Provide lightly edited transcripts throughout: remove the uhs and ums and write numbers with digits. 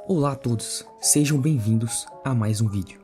Olá a todos, sejam bem-vindos a mais um vídeo.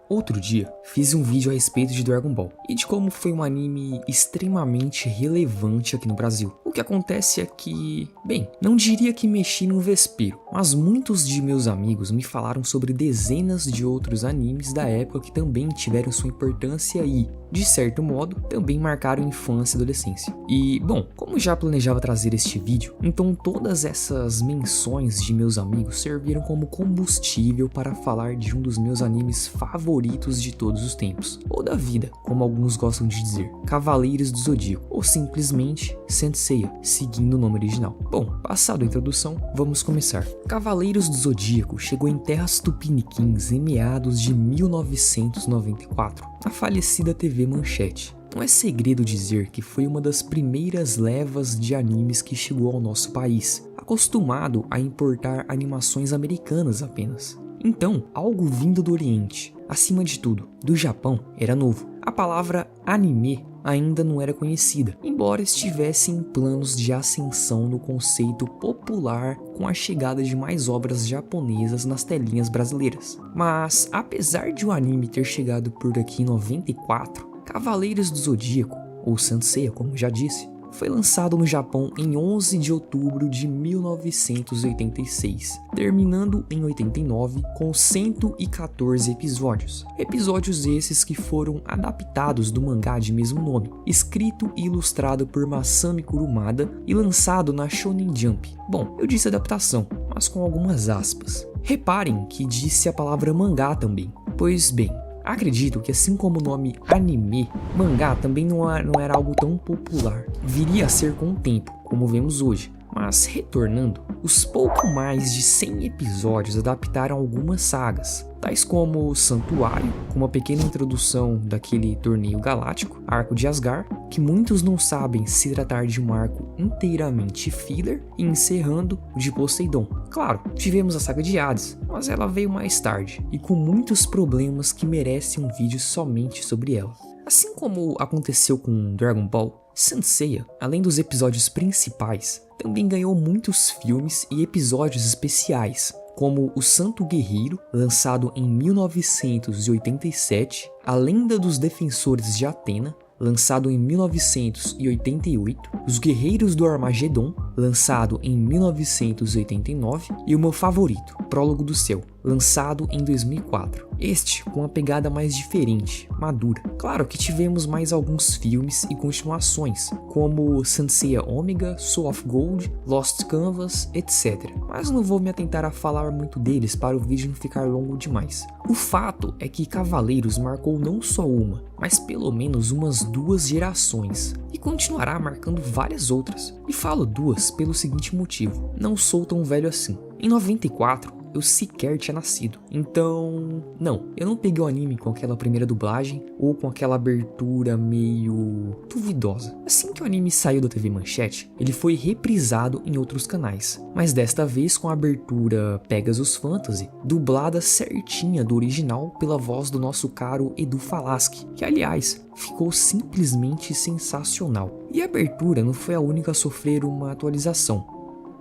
Outro dia, fiz um vídeo a respeito de Dragon Ball e de como foi um anime extremamente relevante aqui no Brasil. O que acontece é que, bem, não diria que mexi no vespeiro, mas muitos de meus amigos me falaram sobre dezenas de outros animes da época que também tiveram sua importância e, de certo modo, também marcaram infância e adolescência. E, bom, como já planejava trazer este vídeo, então todas essas menções de meus amigos serviram como combustível para falar de um dos meus animes favoritos de todos os tempos, ou da vida, como alguns gostam de dizer, Cavaleiros do Zodíaco, ou simplesmente Saint Seiya, seguindo o nome original. Bom, passada a introdução, vamos começar. Cavaleiros do Zodíaco chegou em terras tupiniquins em meados de 1994, na falecida TV Manchete. Não é segredo dizer que foi uma das primeiras levas de animes que chegou ao nosso país, acostumado a importar animações americanas apenas. Então, algo vindo do Oriente, acima de tudo, do Japão, era novo. A palavra anime ainda não era conhecida, embora estivesse em planos de ascensão no conceito popular com a chegada de mais obras japonesas nas telinhas brasileiras. Mas, apesar de o anime ter chegado por aqui em 94, Cavaleiros do Zodíaco, ou Saint Seiya, como já disse, foi lançado no Japão em 11 de outubro de 1986, terminando em 89 com 114 episódios. Episódios esses que foram adaptados do mangá de mesmo nome, escrito e ilustrado por Masami Kurumada e lançado na Shonen Jump. Bom, eu disse adaptação, mas com algumas aspas. Reparem que disse a palavra mangá também, pois bem, acredito que assim como o nome anime, mangá também não era algo tão popular. Viria a ser com o tempo, como vemos hoje. Mas retornando, os pouco mais de 100 episódios adaptaram algumas sagas, tais como Santuário, com uma pequena introdução daquele torneio galáctico, Arco de Asgard, que muitos não sabem se tratar de um arco inteiramente filler, e encerrando o de Poseidon. Claro, tivemos a saga de Hades, mas ela veio mais tarde, e com muitos problemas que merecem um vídeo somente sobre ela. Assim como aconteceu com Dragon Ball, Saint Seiya, além dos episódios principais, também ganhou muitos filmes e episódios especiais, como O Santo Guerreiro, lançado em 1987, A Lenda dos Defensores de Atena, lançado em 1988, Os Guerreiros do Armagedon, lançado em 1989, e o meu favorito, Prólogo do Céu, lançado em 2004. Este com uma pegada mais diferente, madura. Claro que tivemos mais alguns filmes e continuações, como Saint Seiya Omega, Soul of Gold, Lost Canvas, etc. Mas não vou me atentar a falar muito deles para o vídeo não ficar longo demais. O fato é que Cavaleiros marcou não só uma, mas pelo menos umas 2 gerações, e continuará marcando várias outras. E falo 2 pelo seguinte motivo: não sou tão velho assim. Em 94, eu sequer tinha nascido. Então, não, eu não peguei o anime com aquela primeira dublagem ou com aquela abertura meio duvidosa. Assim que o anime saiu da TV Manchete, ele foi reprisado em outros canais, mas desta vez com a abertura Pegasus Fantasy, dublada certinha do original pela voz do nosso caro Edu Falaschi, que aliás, ficou simplesmente sensacional. E a abertura não foi a única a sofrer uma atualização.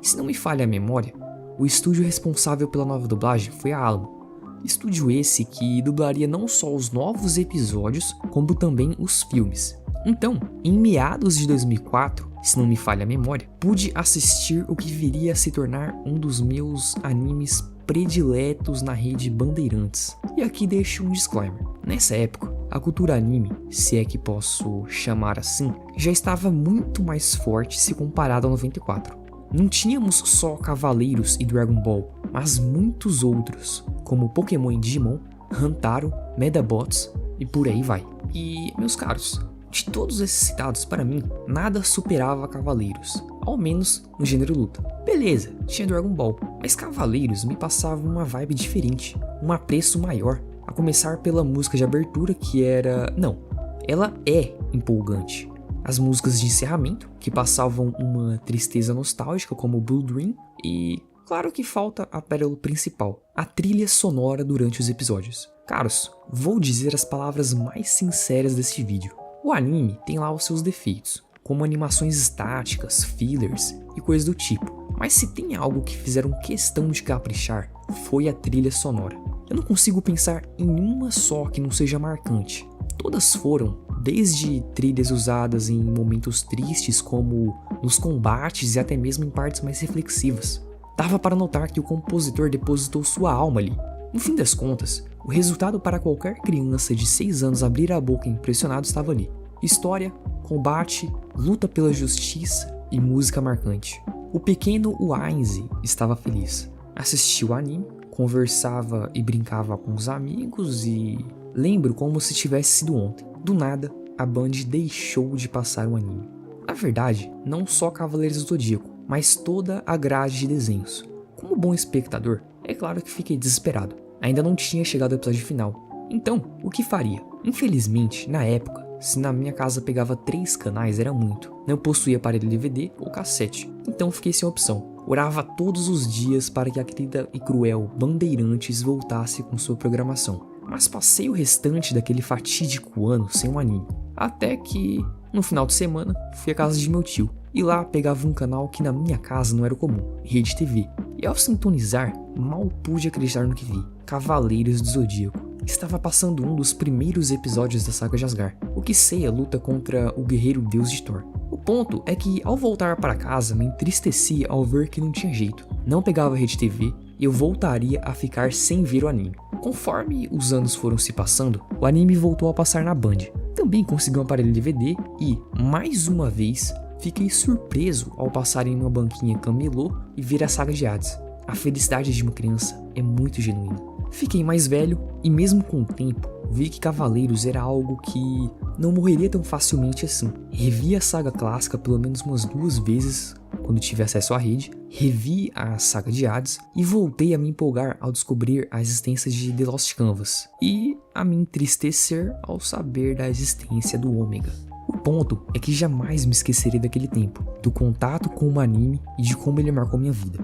Se não me falha a memória, o estúdio responsável pela nova dublagem foi a Alamo. Estúdio esse que dublaria não só os novos episódios, como também os filmes. Então, em meados de 2004, se não me falha a memória, pude assistir o que viria a se tornar um dos meus animes prediletos na rede Bandeirantes. E aqui deixo um disclaimer. Nessa época, a cultura anime, se é que posso chamar assim, já estava muito mais forte se comparado a 94. Não tínhamos só Cavaleiros e Dragon Ball, mas muitos outros, como Pokémon e Digimon, Hantaro, Medabots e por aí vai. E, meus caros, de todos esses citados, para mim, nada superava Cavaleiros, ao menos no gênero luta. Beleza, tinha Dragon Ball, mas Cavaleiros me passava uma vibe diferente, um apreço maior, a começar pela música de abertura que era... não, ela é empolgante. As músicas de encerramento, que passavam uma tristeza nostálgica como Blue Dream, e claro que falta a pérola principal, a trilha sonora durante os episódios. Caros, vou dizer as palavras mais sinceras desse vídeo. O anime tem lá os seus defeitos, como animações estáticas, fillers e coisas do tipo, mas se tem algo que fizeram questão de caprichar, foi a trilha sonora. Eu não consigo pensar em uma só que não seja marcante. Todas foram, desde trilhas usadas em momentos tristes, como nos combates e até mesmo em partes mais reflexivas. Dava para notar que o compositor depositou sua alma ali. No fim das contas, o resultado para qualquer criança de 6 anos abrir a boca impressionado estava ali. História, combate, luta pela justiça e música marcante. O pequeno Wainzi estava feliz. Assistia o anime, conversava e brincava com os amigos e... lembro como se tivesse sido ontem. Do nada, a Band deixou de passar o anime. Na verdade, não só Cavaleiros do Zodíaco, mas toda a grade de desenhos. Como bom espectador, é claro que fiquei desesperado. Ainda não tinha chegado ao episódio final. Então, o que faria? Infelizmente, na época, se na minha casa pegava 3 canais era muito. Não possuía aparelho DVD ou cassete, então fiquei sem opção. Orava todos os dias para que a querida e cruel Bandeirantes voltasse com sua programação. Mas passei o restante daquele fatídico ano sem um anime. Até que, no final de semana, fui à casa de meu tio. E lá pegava um canal que na minha casa não era comum, Rede TV. E ao sintonizar, mal pude acreditar no que vi. Cavaleiros do Zodíaco. Estava passando um dos primeiros episódios da saga de Asgard, o que Seiya luta contra o guerreiro deus de Thor. O ponto é que ao voltar para casa me entristeci ao ver que não tinha jeito. Não pegava Rede TV e eu voltaria a ficar sem ver o anime. Conforme os anos foram se passando, o anime voltou a passar na Band. Também consegui um aparelho DVD e, mais uma vez, fiquei surpreso ao passar em uma banquinha camelô e ver a saga de Hades. A felicidade de uma criança é muito genuína. Fiquei mais velho e mesmo com o tempo, vi que Cavaleiros era algo que não morreria tão facilmente assim. Revi a saga clássica pelo menos umas 2 vezes quando tive acesso à rede, revi a saga de Hades e voltei a me empolgar ao descobrir a existência de The Lost Canvas e a me entristecer ao saber da existência do Ômega. O ponto é que jamais me esquecerei daquele tempo, do contato com o anime e de como ele marcou minha vida.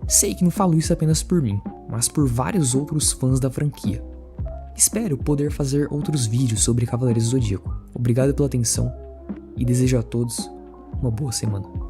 Sei que não falo isso apenas por mim, mas por vários outros fãs da franquia. Espero poder fazer outros vídeos sobre Cavaleiros do Zodíaco. Obrigado pela atenção e desejo a todos uma boa semana.